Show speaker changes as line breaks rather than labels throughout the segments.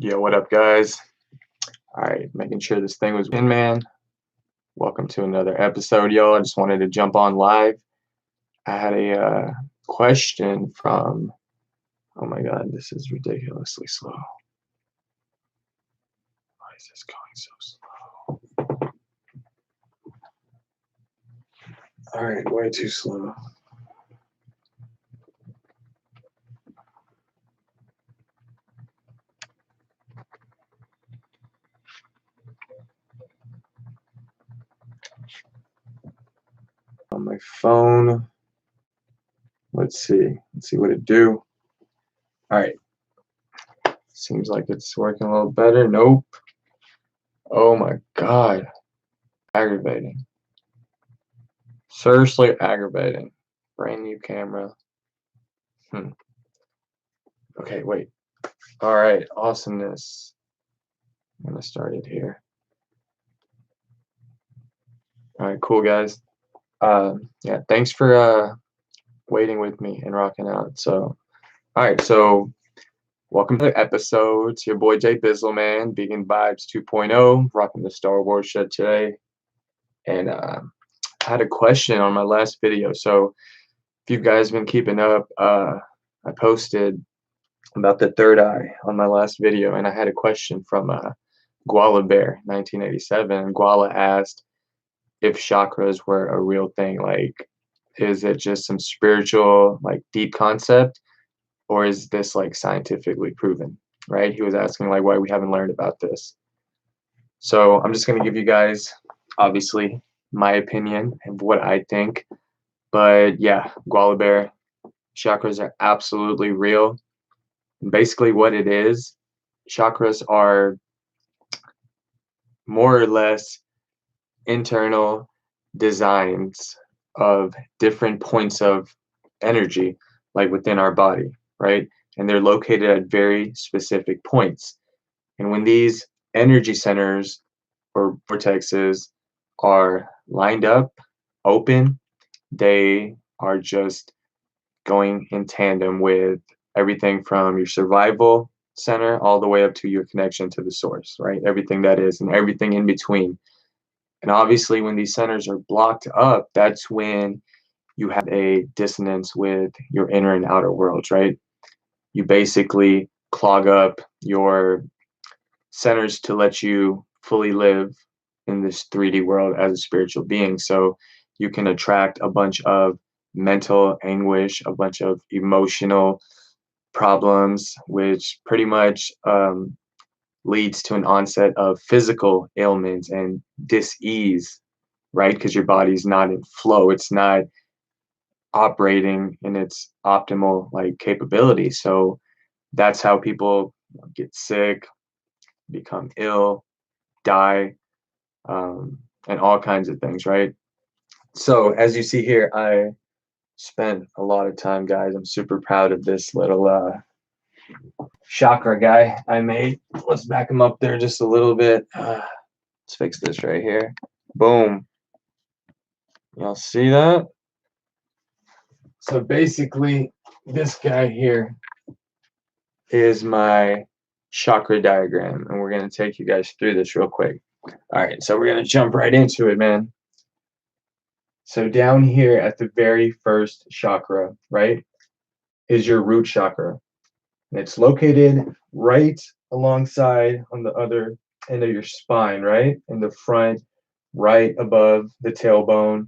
Yo, what up, guys? All right, making sure this thing was in, man. Welcome to another episode, yo. I just wanted to jump on live. I had a question from, oh my God, this is ridiculously slow. Why is this going so slow? All right, way too slow. On my phone. Let's see what it do. All right. Seems like it's working a little better. Nope. Oh my God. Aggravating. Seriously aggravating. Brand new camera. Okay, wait. All right, awesomeness. I'm gonna start it here. All right, cool, guys. Yeah, thanks for waiting with me and rocking out. So, all right, so welcome to the episode. It's your boy Jay Bizzle, man. Vegan Vibes 2.0, rocking the Star Wars shit today. And I had a question on my last video. So, if you guys been keeping up, I posted about the third eye on my last video, and I had a question from Guala Bear 1987. Guala asked if chakras were a real thing. Like, is it just some spiritual, like, deep concept, or is this like scientifically proven? Right? He was asking like why we haven't learned about this. So I'm just gonna give you guys obviously my opinion and what I think. But yeah, Guala Bear, chakras are absolutely real. And basically what it is, chakras are more or less internal designs of different points of energy, like within our body, right? And they're located at very specific points. And when these energy centers or vortexes are lined up, open, they are just going in tandem with everything from your survival center all the way up to your connection to the source, right? Everything that is and everything in between. And obviously, when these centers are blocked up, that's when you have a dissonance with your inner and outer worlds, right? You basically clog up your centers to let you fully live in this 3D world as a spiritual being. So you can attract a bunch of mental anguish, a bunch of emotional problems, which pretty much leads to an onset of physical ailments and dis-ease, right? Because your body's not in flow. It's not operating in its optimal like capability. So that's how people get sick, become ill, die, and all kinds of things, right? So as you see here, I spent a lot of time, guys. I'm super proud of this little chakra guy I made. Let's back him up there just a little bit. Let's fix this right here. Boom. Y'all see that? So basically, this guy here is my chakra diagram, and we're going to take you guys through this real quick. All right, so we're going to jump right into it, man. So down here at the very first chakra, right, is your root chakra. And it's located right alongside on the other end of your spine, right? In the front, right above the tailbone.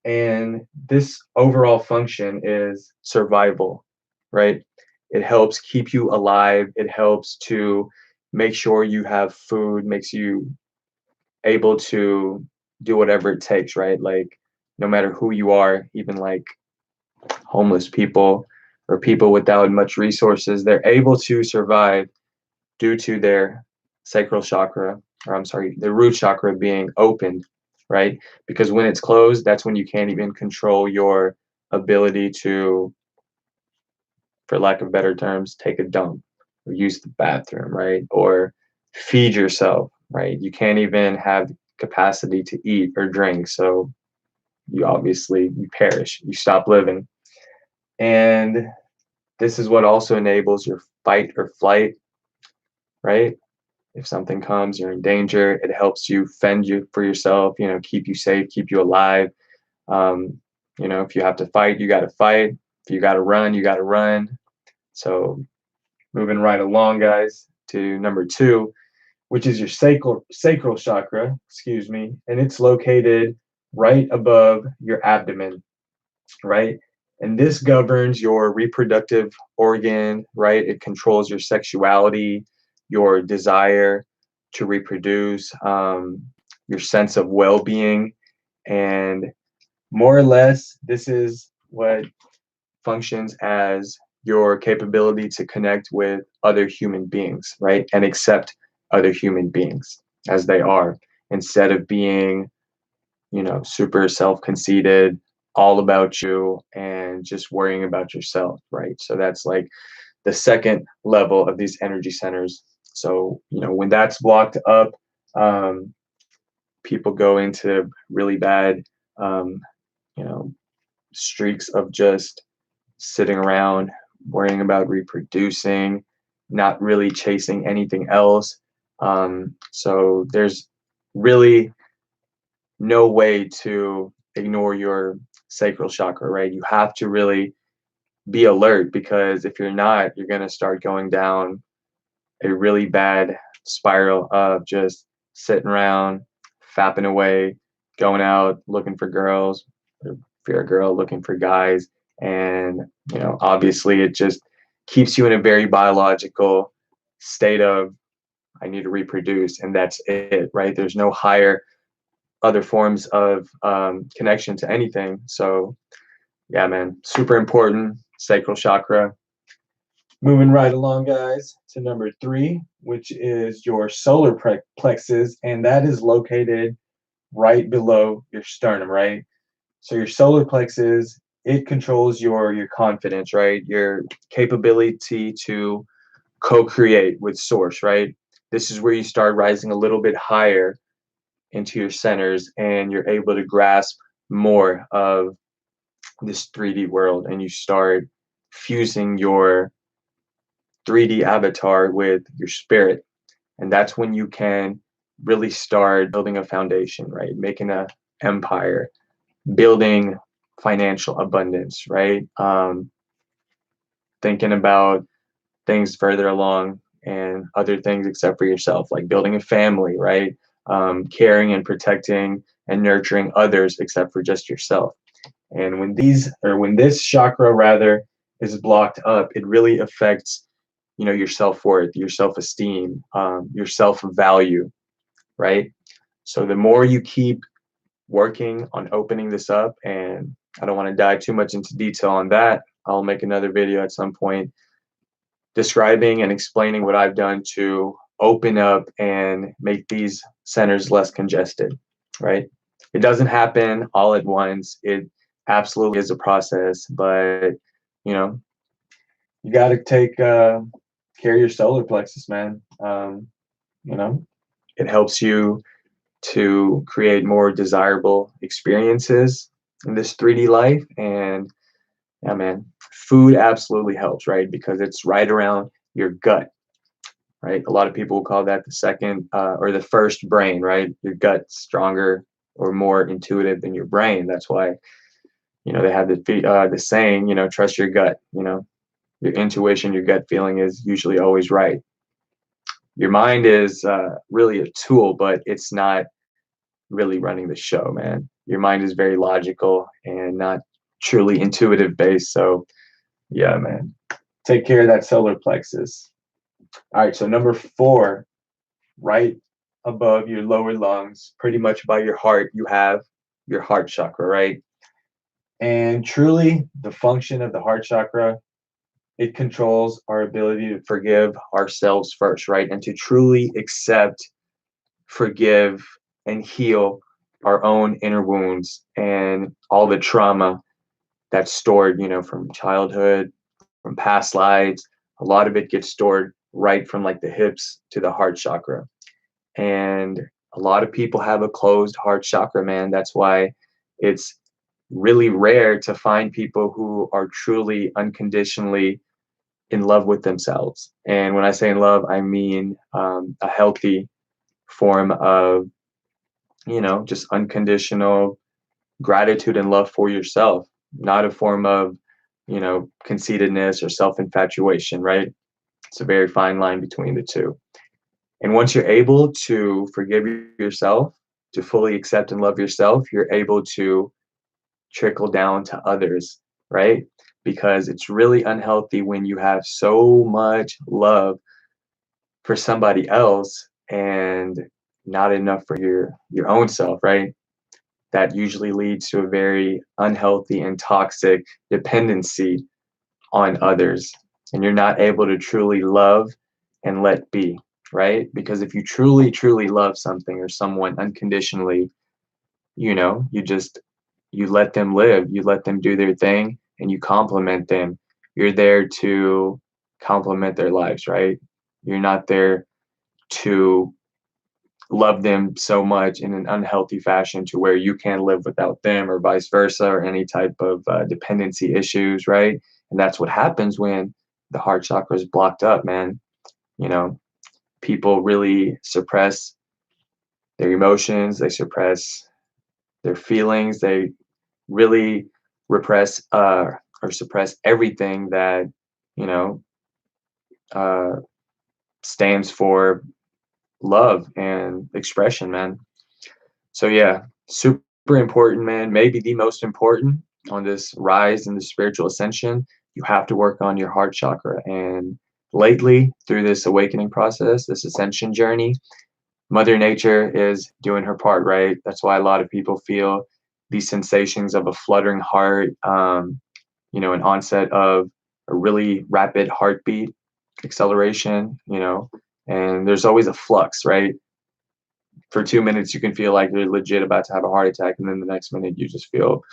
And this overall function is survival, right? It helps keep you alive. It helps to make sure you have food, makes you able to do whatever it takes, right? Like, no matter who you are, even like homeless people or people without much resources, they're able to survive due to their sacral chakra, or I'm sorry, the root chakra being opened, right? Because when it's closed, that's when you can't even control your ability to, for lack of better terms, take a dump or use the bathroom, right? Or feed yourself, right? You can't even have capacity to eat or drink. So you perish, you stop living. And this is what also enables your fight or flight right? If something comes, you're in danger. It helps you fend you for yourself, keep you safe, keep you alive. Um, if you have to fight, you got to fight. If you got to run, you got to run. So moving right along, guys, to number 2, which is your sacral chakra, excuse me, and it's located right above your abdomen, right? And this governs your reproductive organ, right? It controls your sexuality, your desire to reproduce, your sense of well-being, and more or less, this is what functions as your capability to connect with other human beings, right? And accept other human beings as they are, instead of being, super self-conceited, all about you, and just worrying about yourself, right? So that's like the second level of these energy centers. So, when that's blocked up, um, people go into really bad, um, you know, streaks of just sitting around, worrying about reproducing, not really chasing anything else. So there's really no way to ignore your sacral chakra, right? You have to really be alert, because if you're not, you're going to start going down a really bad spiral of just sitting around, fapping away, going out looking for girls, or if you're a girl looking for guys. And, obviously it just keeps you in a very biological state of, I need to reproduce, and that's it, right? There's no higher other forms of connection to anything. So, yeah, man, super important, sacral chakra. Moving right along, guys, to number 3, which is your solar plexus, and that is located right below your sternum, right? So your solar plexus, it controls your confidence, right? Your capability to co-create with source, right? This is where you start rising a little bit higher into your centers, and you're able to grasp more of this 3D world, and you start fusing your 3D avatar with your spirit. And that's when you can really start building a foundation, right? Making a empire, building financial abundance, right? Thinking about things further along and other things except for yourself, like building a family, right? Caring and protecting and nurturing others except for just yourself. And when this chakra rather is blocked up, it really affects, your self-worth, your self-esteem, your self-value, right? So the more you keep working on opening this up, and I don't want to dive too much into detail on that. I'll make another video at some point describing and explaining what I've done to open up and make these centers less congested, right? It doesn't happen all at once. It absolutely is a process, but you know, you got to take care of your solar plexus, man. You know, it helps you to create more desirable experiences in this 3D life. And yeah, man, food absolutely helps, right? Because it's right around your gut, right? A lot of people will call that the second or the first brain, right? Your gut's stronger or more intuitive than your brain. That's why, they have the saying, trust your gut. Your intuition, your gut feeling is usually always right. Your mind is really a tool, but it's not really running the show, man. Your mind is very logical and not truly intuitive based. So, yeah, man, take care of that solar plexus. All right, so number 4, right above your lower lungs, pretty much by your heart, you have your heart chakra, right? And truly, the function of the heart chakra, it controls our ability to forgive ourselves first, right? And to truly accept, forgive, and heal our own inner wounds and all the trauma that's stored, from childhood, from past lives. A lot of it gets stored right from like the hips to the heart chakra. And a lot of people have a closed heart chakra, man. That's why it's really rare to find people who are truly unconditionally in love with themselves. And when I say in love, I mean a healthy form of, just unconditional gratitude and love for yourself, not a form of, conceitedness or self infatuation, right? It's a very fine line between the two. And once you're able to forgive yourself, to fully accept and love yourself, you're able to trickle down to others, right? Because it's really unhealthy when you have so much love for somebody else and not enough for your own self, right? That usually leads to a very unhealthy and toxic dependency on others. And you're not able to truly love and let be, right? Because if you truly, truly love something or someone unconditionally, you let them live, you let them do their thing, and you compliment them. You're there to compliment their lives, right? You're not there to love them so much in an unhealthy fashion to where you can't live without them or vice versa or any type of dependency issues, right? And that's what happens when the heart chakra is blocked up, man. You know, people really suppress their emotions, they suppress their feelings, they really repress or suppress everything that, you know, uh, stands for love and expression, man. So yeah, super important, man. Maybe the most important on this rise in the spiritual ascension. You have to work on your heart chakra. And lately, through this awakening process, this ascension journey, Mother Nature is doing her part, right? That's why a lot of people feel these sensations of a fluttering heart, an onset of a really rapid heartbeat acceleration, and there's always a flux, right? For 2 minutes you can feel like you're legit about to have a heart attack, and then the next minute you just feel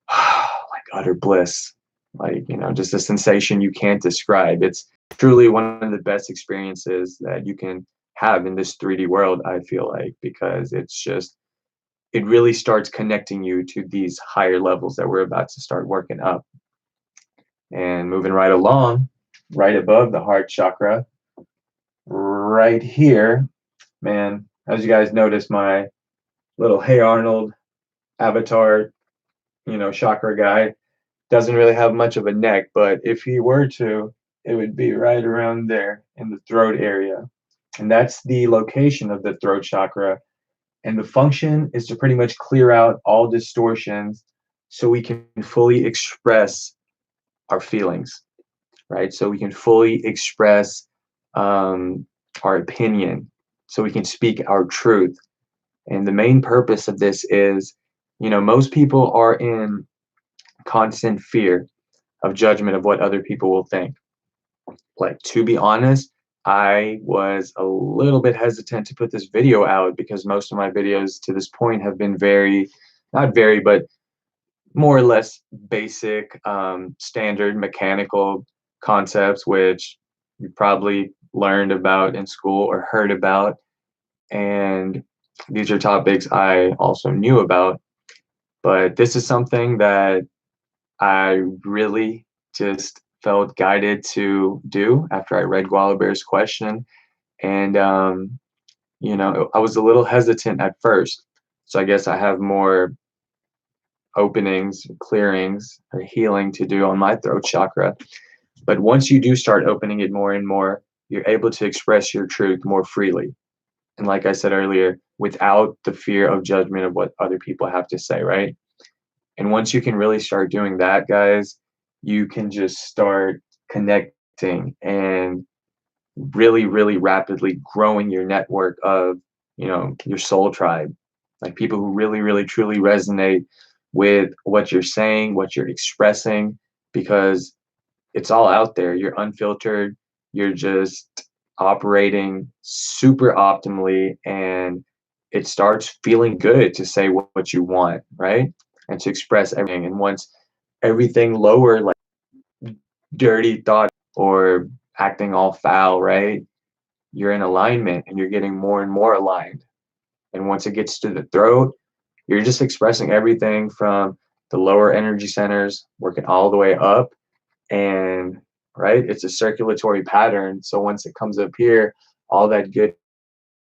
like utter bliss, like just a sensation you can't describe. It's truly one of the best experiences that you can have in this 3D world, I feel like, because it really starts connecting you to these higher levels that we're about to start working up. And moving right along, right above the heart chakra, right here, man, as you guys notice, my little Hey Arnold avatar, chakra guy doesn't really have much of a neck, but if he were to, it would be right around there in the throat area. And that's the location of the throat chakra. And the function is to pretty much clear out all distortions so we can fully express our feelings, right? So we can fully express our opinion, so we can speak our truth. And the main purpose of this is, most people are in constant fear of judgment of what other people will think. Like, to be honest, I was a little bit hesitant to put this video out because most of my videos to this point have been not very, but more or less basic, standard mechanical concepts, which you probably learned about in school or heard about. And these are topics I also knew about. But this is something that I really just felt guided to do after I read Bear's question. And, I was a little hesitant at first. So I guess I have more openings, clearings, or healing to do on my throat chakra. But once you do start opening it more and more, you're able to express your truth more freely. And like I said earlier, without the fear of judgment of what other people have to say, right? And once you can really start doing that, guys, you can just start connecting and really, really rapidly growing your network of, your soul tribe, like people who really, really, truly resonate with what you're saying, what you're expressing, because it's all out there. You're unfiltered. You're just operating super optimally, and it starts feeling good to say what you want, right? And to express everything. And once everything lower, like dirty thought or acting all foul, right? You're in alignment and you're getting more and more aligned. And once it gets to the throat, you're just expressing everything from the lower energy centers, working all the way up. And right? It's a circulatory pattern. So once it comes up here, all that good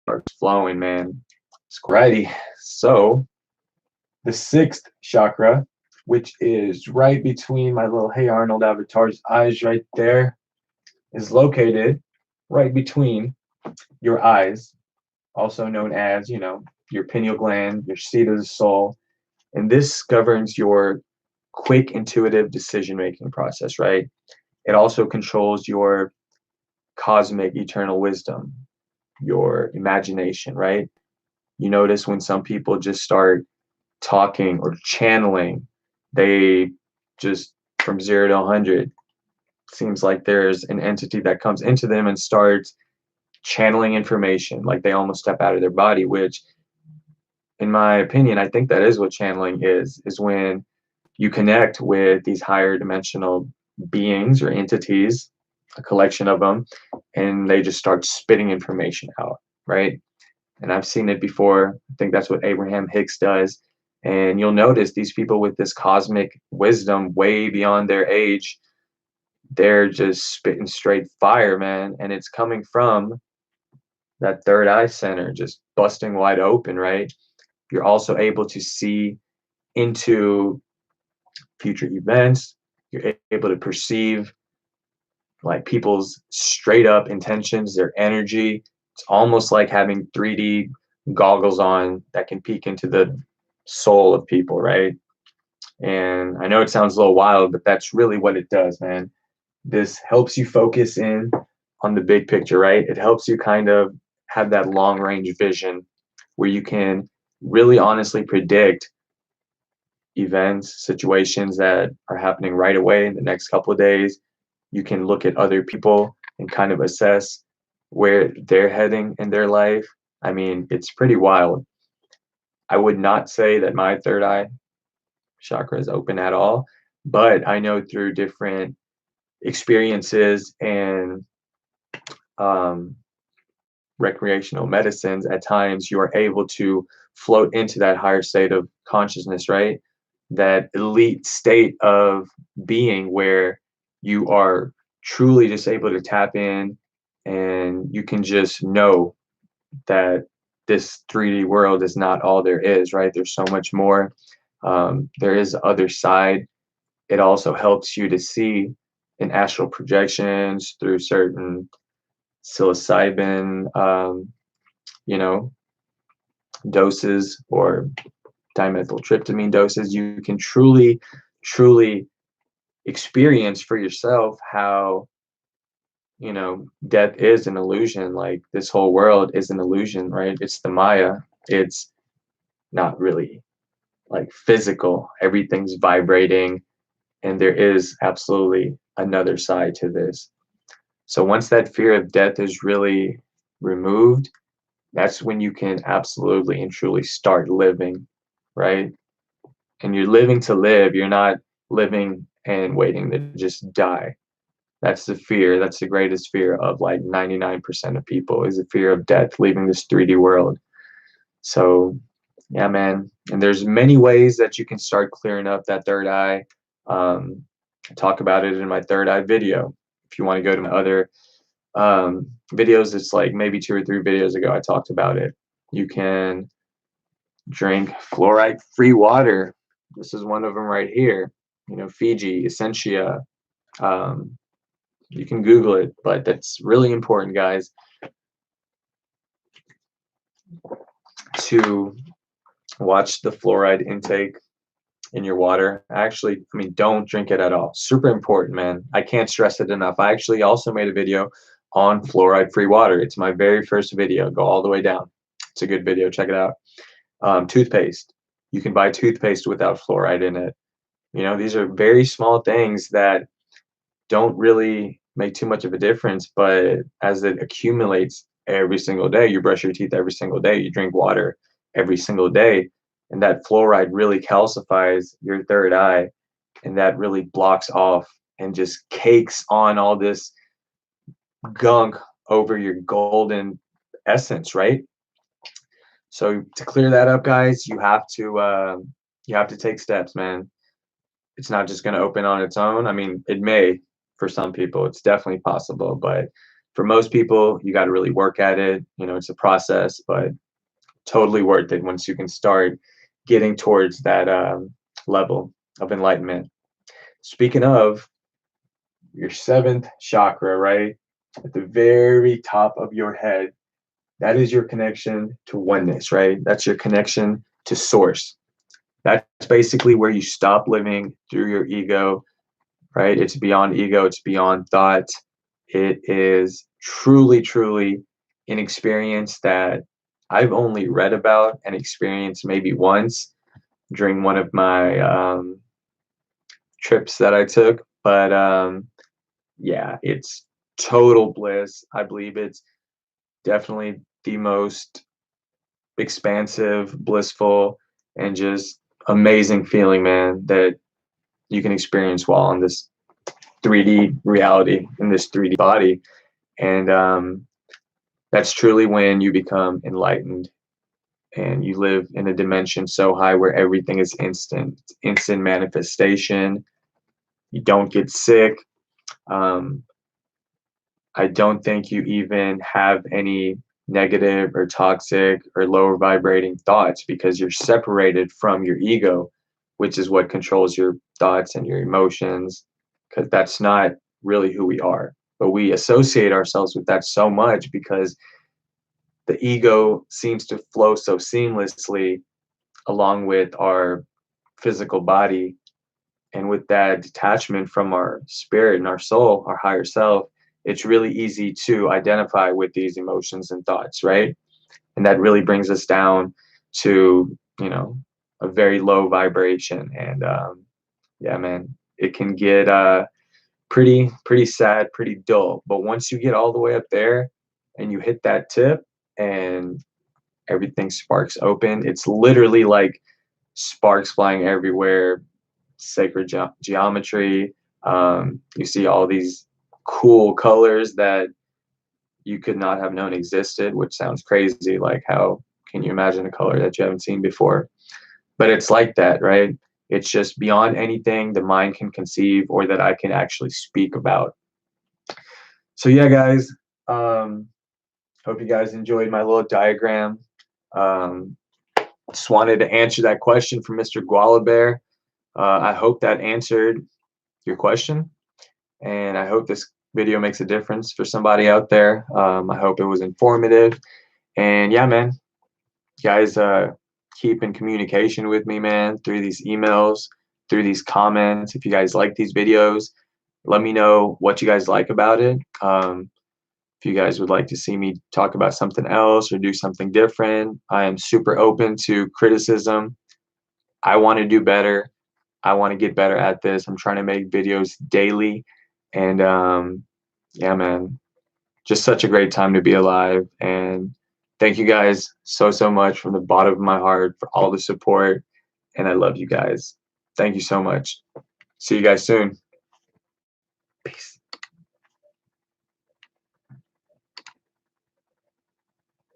starts flowing, man. It's righty. So the sixth chakra, which is right between my little Hey Arnold avatar's eyes right there, is located right between your eyes, also known as, your pineal gland, your seat of the soul. And this governs your quick intuitive decision making process, right? It also controls your cosmic eternal wisdom, your imagination, right? You notice when some people just start talking or channeling, they just from 0 to 100, seems like there's an entity that comes into them and starts channeling information, like they almost step out of their body, which in my opinion, I think that is what channeling is when you connect with these higher dimensional beings or entities, a collection of them, and they just start spitting information out, right? And I've seen it before. I think that's what Abraham Hicks does. And you'll notice these people with this cosmic wisdom way beyond their age, they're just spitting straight fire, man. And it's coming from that third eye center just busting wide open, right? You're also able to see into future events. You're able to perceive like people's straight up intentions, their energy. It's almost like having 3D goggles on that can peek into the soul of people, right? And I know it sounds a little wild, but that's really what it does, man. This helps you focus in on the big picture, right? It helps you kind of have that long range vision where you can really honestly predict events, situations that are happening right away in the next couple of days. You can look at other people and kind of assess where they're heading in their life. I mean, it's pretty wild. I would not say that my third eye chakra is open at all, but I know through different experiences and um, recreational medicines, at times you are able to float into that higher state of consciousness, right? That elite state of being where you are truly just able to tap in and you can just know that this 3D world is not all there is, right? There's so much more. There is the other side. It also helps you to see in astral projections through certain psilocybin, you know, doses or dimethyltryptamine doses. You can truly experience for yourself how, death is an illusion. Like this whole world is an illusion, right? It's the Maya. It's not really like physical. Everything's vibrating, and there is absolutely another side to this. So once that fear of death is really removed, that's when you can absolutely and truly start living, right? And you're living to live. You're not living and waiting to just die. That's the fear. That's the greatest fear of like 99% of people is the fear of death, leaving this 3D world. So, yeah, man. And there's many ways that you can start clearing up that third eye. I talk about it in my third eye video. If you want to go to my other videos, it's like maybe 2 or 3 videos ago, I talked about it. You can drink fluoride-free water. This is one of them right here. Fiji, Essentia. Um, you can Google it, but that's really important, guys, to watch the fluoride intake in your water. Actually, I mean, don't drink it at all. Super important, man. I can't stress it enough. I actually also made a video on fluoride-free water. It's my very first video. Go all the way down. It's a good video. Check it out. Toothpaste. You can buy toothpaste without fluoride in it. These are very small things that don't really make too much of a difference, but as it accumulates every single day, you brush your teeth every single day, you drink water every single day, and that fluoride really calcifies your third eye, and that really blocks off and just cakes on all this gunk over your golden essence, right? So to clear that up, guys, you have to take steps, man. It's not just going to open on its own. I mean, it may for some people. It's definitely possible, but for most people, you got to really work at it. You know, it's a process, but totally worth it once you can start getting towards that level of enlightenment. Speaking of your seventh chakra, right at the very top of your head, that is your connection to oneness, right? That's your connection to source. That's basically where you stop living through your ego, right? It's beyond ego, it's beyond thought. It is truly, truly an experience that I've only read about and experienced maybe once during one of my trips that I took. But yeah, it's total bliss. I believe it's definitely the most expansive, blissful, and just amazing feeling, man, that you can experience while on this 3D reality in this 3D body. And that's truly when you become enlightened and you live in a dimension so high where everything is instant manifestation. You don't get sick. Um, I don't think you even have any negative or toxic or lower vibrating thoughts because you're separated from your ego, which is what controls your thoughts and your emotions, because that's not really who we are. But we associate ourselves with that so much because the ego seems to flow so seamlessly along with our physical body, and with that detachment from our spirit and our soul, our higher self, it's really easy to identify with these emotions and thoughts, right? And that really brings us down to, you know, a very low vibration. And yeah, man, it can get pretty sad, pretty dull. But once you get all the way up there and you hit that tip and everything sparks open, it's literally like sparks flying everywhere, sacred geometry. You see all these cool colors that you could not have known existed, which sounds crazy. Like, how can you imagine a color that you haven't seen before? But it's like that, right? It's just beyond anything the mind can conceive or that I can actually speak about. So, yeah, guys, hope you guys enjoyed my little diagram. Um, just wanted to answer that question from Mr. Koala Bear. I hope that answered your question, and I hope this video makes a difference for somebody out there. I hope it was informative, and yeah, man, guys, keep in communication with me, man, through these emails, through these comments. If you guys like these videos, let me know what you guys like about it. If you guys would like to see me talk about something else or do something different, I am super open to criticism. I want to do better. I want to get better at this. I'm trying to make videos daily. And yeah, man, just such a great time to be alive. And thank you guys so, so much from the bottom of my heart for all the support. And I love you guys. Thank you so much. See you guys soon. Peace.